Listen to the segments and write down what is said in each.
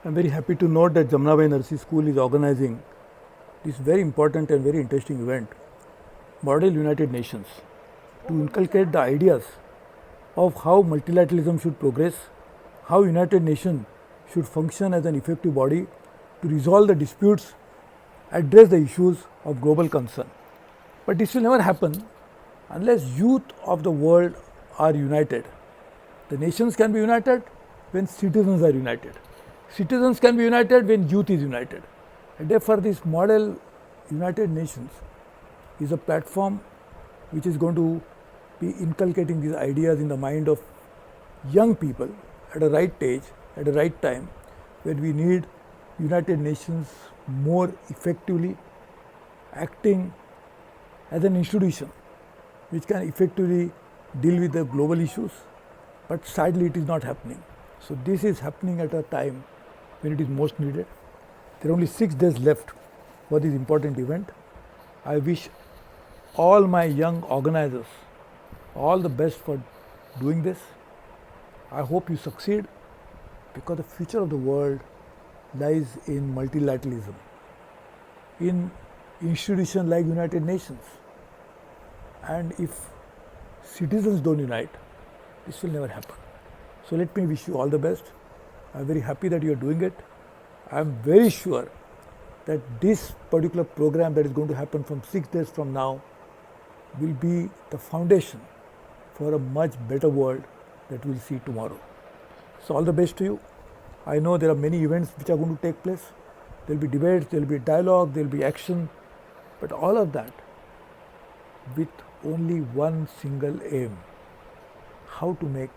I'm very happy to note that Jamnabai Nursery School is organizing this very important and very interesting event, Model United Nations, to inculcate the ideas of how multilateralism should progress, how United Nations should function as an effective body to resolve the disputes, address the issues of global concern. But this will never happen unless youth of the world are united. The nations can be united when citizens are united. Citizens can be united when youth is united. And therefore, this model United Nations is a platform which is going to be inculcating these ideas in the mind of young people at a right age, at a right time, when we need United Nations more effectively acting as an institution which can effectively deal with the global issues, but sadly it is not happening. So this is happening at a time when it is most needed. There are only 6 days left for this important event. I wish all my young organizers all the best for doing this. I hope you succeed, because the future of the world lies in multilateralism, in institutions like United Nations. And if citizens don't unite, this will never happen. So let me wish you all the best. I'm very happy that you are doing it. I'm very sure that this particular program that is going to happen from 6 days from now will be the foundation for a much better world that we'll see tomorrow. So all the best to you. I know there are many events which are going to take place. There will be debates, there will be dialogue, there will be action, but all of that with only one single aim: how to make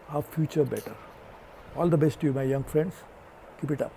our future better. All the best to you, my young friends. Keep it up.